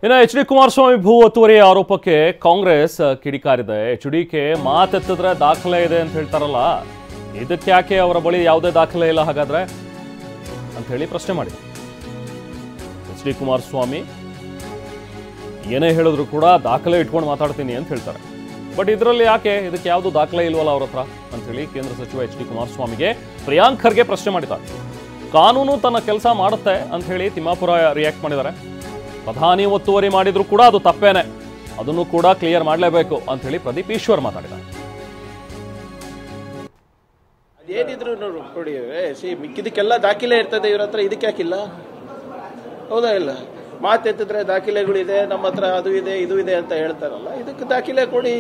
ಇನ್ನು ಎಚ್.ಡಿ. ಕುಮಾರಸ್ವಾಮಿ ಭೂ ಒತ್ತುವರಿ ಆರೋಪಕ್ಕೆ ಕಾಂಗ್ರೆಸ್ ಕಿಡಿಕಾರಿದೆ. ಎಚ್.ಡಿ.ಕೆ ಮಾತೆತ್ತಿದ್ರೆ ದಾಖಲೆ ಇದೆ ಅಂತ ಹೇಳ್ತಾರಲ್ಲ, ಇದಕ್ಕೆ ಯಾಕೆ ಅವರ ಬಳಿ ಯಾವುದೇ ದಾಖಲೆ ಇಲ್ಲ ಹಾಗಾದ್ರೆ ಅಂತ ಹೇಳಿ ಪ್ರಶ್ನೆ ಮಾಡಿ. ಎಚ್.ಡಿ. ಕುಮಾರಸ್ವಾಮಿ ಏನೇ ಹೇಳಿದ್ರು ಕೂಡ ದಾಖಲೆ ಇಟ್ಕೊಂಡು ಮಾತಾಡ್ತೀನಿ ಅಂತ ಹೇಳ್ತಾರೆ. ಬಟ್ ಇದರಲ್ಲಿ ಯಾಕೆ ಇದಕ್ಕೆ ಯಾವುದು ದಾಖಲೆ ಇಲ್ವಲ್ಲ ಅವ್ರ ಹತ್ರ ಅಂತ ಹೇಳಿ ಕೇಂದ್ರ ಸಚಿವ ಎಚ್.ಡಿ. ಕುಮಾರಸ್ವಾಮಿಗೆ ಪ್ರಿಯಾಂಕ್ ಖರ್ಗೆ ಪ್ರಶ್ನೆ ಮಾಡಿದ್ದಾರೆ. ಕಾನೂನು ತನ್ನ ಕೆಲಸ ಮಾಡುತ್ತೆ ಅಂತ ಹೇಳಿ ತಿಮ್ಮಾಪುರ ರಿಯಾಕ್ಟ್ ಮಾಡಿದ್ದಾರೆ. ಪ್ರಧಾನಿ ಒತ್ತುವರಿ ಮಾಡಿದ್ರು ಕೂಡ ಅದು ತಪ್ಪೇನೆ, ಅದನ್ನು ಕೂಡ ಕ್ಲಿಯರ್ ಮಾಡಲೇಬೇಕು ಅಂತ ಹೇಳಿ ಪ್ರದೀಪ್ ಈಶ್ವರ್ ಮಾತಾಡಿದ್ದಾರೆ. ಅದೇನಿದ್ರು ನೋಡಿ, ಮಿಕ್ಕಿದಕ್ಕೆಲ್ಲ ದಾಖಲೆ ಇರ್ತದೆ ಇವ್ರ ಹತ್ರ, ಇದಕ್ಕೆ ಯಾಕಿಲ್ಲ? ಹೌದಾ ಇಲ್ಲ? ಮಾತೆತ್ತಿದ್ರೆ ದಾಖಲೆಗಳಿದೆ, ನಮ್ಮ ಹತ್ರ ಅದು ಇದೆ ಇದು ಇದೆ ಅಂತ ಹೇಳ್ತಾರಲ್ಲ, ಇದಕ್ಕೆ ದಾಖಲೆ ಕೊಡಿ.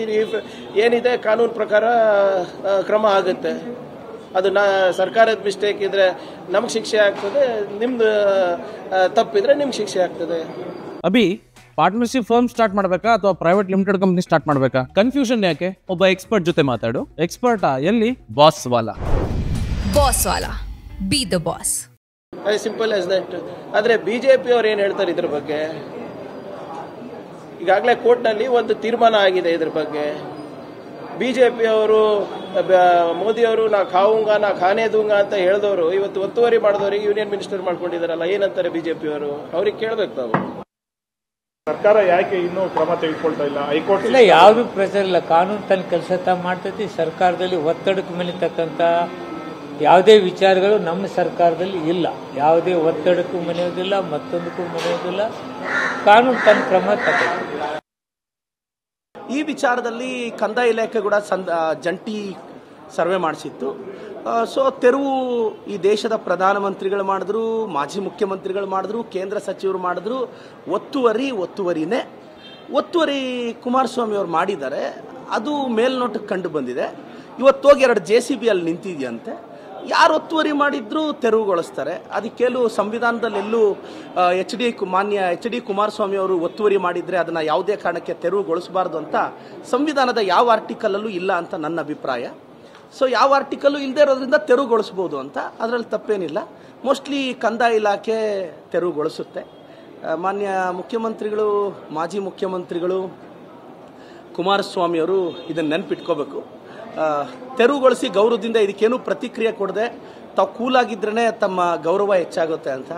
ಏನಿದೆ ಕಾನೂನು ಪ್ರಕಾರ ಕ್ರಮ ಆಗುತ್ತೆ. ಅದು ಸರ್ಕಾರದ ಮಿಸ್ಟೇಕ್ ಇದ್ರೆ ನಮ್ಗೆ ಶಿಕ್ಷೆ ಆಗ್ತದೆ, ನಿಮ್ದು ತಪ್ಪಿದ್ರೆ ನಿಮ್ಗೆ ಶಿಕ್ಷೆ ಆಗ್ತದೆ. ಅಭಿ ಪಾರ್ಟ್ನರ್ಶಿಪ್ ಫರ್ಮ್ ಸ್ಟಾರ್ಟ್ ಮಾಡಬೇಕಾ ಅಥವಾ ಪ್ರೈವೇಟ್ ಲಿಮಿಟೆಡ್ ಕಂಪನಿ ಸ್ಟಾರ್ಟ್ ಮಾಡಬೇಕಾ? ಕನ್ಫ್ಯೂಷನ್ ಯಾಕೆ? ಒಬ್ಬ ಎಕ್ಸ್ಪರ್ಟ್ ಜೊತೆ ಮಾತಾಡು. ಎಕ್ಸ್ಪರ್ಟಾ? ಎಲ್ಲಿ? Boss Vala. B the boss. Simple as that. ಆದ್ರೆ ಬಿಜೆಪಿ ಅವ್ರು ಏನ್ ಹೇಳ್ತಾರೆ ಇದ್ರ ಬಗ್ಗೆ? ಈಗಾಗಲೇ ಕೋರ್ಟ್ನಲ್ಲಿ ಒಂದು ತೀರ್ಮಾನ ಆಗಿದೆ ಇದ್ರ ಬಗ್ಗೆ. ಬಿಜೆಪಿ ಅವರು, ಮೋದಿ ಅವರು ನಾ ಖಾವುಂಗ ನಾ ಖಾನೆ ದೂಂಗ ಅಂತ ಹೇಳಿದವರು ಇವತ್ತು ಒತ್ತುವರಿ ಮಾಡಿದವರಿಗೆ ಯೂನಿಯನ್ ಮಿನಿಸ್ಟರ್ ಮಾಡ್ಕೊಂಡಿದಾರಲ್ಲ, ಏನಂತಾರೆ ಬಿಜೆಪಿ ಅವರು? ಅವ್ರಿಗೆ ಕೇಳ್ಬೇಕು ನಾವು. ಸರ್ಕಾರ ಯಾಕೆ ಇನ್ನೂ ಕ್ರಮ ತೆಗೆದುಕೊಳ್ತಾ ಇಲ್ಲ? ಹೈಕೋರ್ಟ್ ಇಲ್ಲ, ಯಾವುದು ಪ್ರೆಷರ್ ಇಲ್ಲ. ಕಾನೂನು ತನ್ನ ಕೆಲಸ ಮಾಡ್ತೈತಿ. ಸರ್ಕಾರದಲ್ಲಿ ಒತ್ತಡಕ್ಕೆ ಮೇಲಿರ್ತಕ್ಕಂಥ ಯಾವುದೇ ವಿಚಾರಗಳು ನಮ್ಮ ಸರ್ಕಾರದಲ್ಲಿ ಇಲ್ಲ. ಯಾವುದೇ ಒತ್ತಡಕ್ಕೂ ಮನೆಯೋದಿಲ್ಲ, ಮತ್ತೊಂದಕ್ಕೂ ಮನೆಯೋದಿಲ್ಲ. ಕಾನೂನು ತನ್ನ ಕ್ರಮ ತಗೊಳ್ಳಿ. ಈ ವಿಚಾರದಲ್ಲಿ ಕಂದಾಯ ಇಲಾಖೆ ಕೂಡ ಜಂಟಿ ಸರ್ವೆ ಮಾಡಿಸಿತ್ತು. ಸೊ ತೆರವು ಈ ದೇಶದ ಪ್ರಧಾನಮಂತ್ರಿಗಳು ಮಾಡಿದ್ರು, ಮಾಜಿ ಮುಖ್ಯಮಂತ್ರಿಗಳು ಮಾಡಿದ್ರು, ಕೇಂದ್ರ ಸಚಿವರು ಮಾಡಿದ್ರು. ಒತ್ತುವರಿನೇ ಒತ್ತುವರಿ ಕುಮಾರಸ್ವಾಮಿ ಅವರು ಮಾಡಿದ್ದಾರೆ. ಅದು ಮೇಲ್ನೋಟಕ್ಕೆ ಕಂಡು ಬಂದಿದೆ. ಇವತ್ತೋಗಿ 2 JCB ಅಲ್ಲಿ ನಿಂತಿದೆಯಂತೆ. ಯಾರು ಒತ್ತುವರಿ ಮಾಡಿದ್ರು ತೆರವುಗೊಳಿಸ್ತಾರೆ. ಅದಕ್ಕೆಲ್ಲೂ ಸಂವಿಧಾನದಲ್ಲೆಲ್ಲೂ ಮಾನ್ಯ ಎಚ್ ಡಿ ಕುಮಾರಸ್ವಾಮಿ ಅವರು ಒತ್ತುವರಿ ಮಾಡಿದ್ರೆ ಅದನ್ನ ಯಾವುದೇ ಕಾರಣಕ್ಕೆ ತೆರವುಗೊಳಿಸಬಾರ್ದು ಅಂತ ಸಂವಿಧಾನದ ಯಾವ ಆರ್ಟಿಕಲ್ಲೂ ಇಲ್ಲ ಅಂತ ನನ್ನ ಅಭಿಪ್ರಾಯ. ಸೊ ಯಾವ ಆರ್ಟಿಕಲ್ಲು ಇಲ್ಲದೆ ಇರೋದ್ರಿಂದ ತೆರವುಗೊಳಿಸ್ಬೋದು ಅಂತ, ಅದರಲ್ಲಿ ತಪ್ಪೇನಿಲ್ಲ. ಮೋಸ್ಟ್ಲಿ ಕಂದಾಯ ಇಲಾಖೆ ತೆರವುಗೊಳಿಸುತ್ತೆ. ಮಾನ್ಯ ಮುಖ್ಯಮಂತ್ರಿಗಳು, ಮಾಜಿ ಮುಖ್ಯಮಂತ್ರಿಗಳು ಕುಮಾರಸ್ವಾಮಿ ಅವರು ಇದನ್ನು ನೆನಪಿಟ್ಕೋಬೇಕು. ತೆರವುಗೊಳಿಸಿ ಗೌರವದಿಂದ ಇದಕ್ಕೇನು ಪ್ರತಿಕ್ರಿಯೆ ಕೊಡದೆ ತಾವು ಕೂಲಾಗಿದ್ರೇ ತಮ್ಮ ಗೌರವ ಹೆಚ್ಚಾಗುತ್ತೆ ಅಂತ.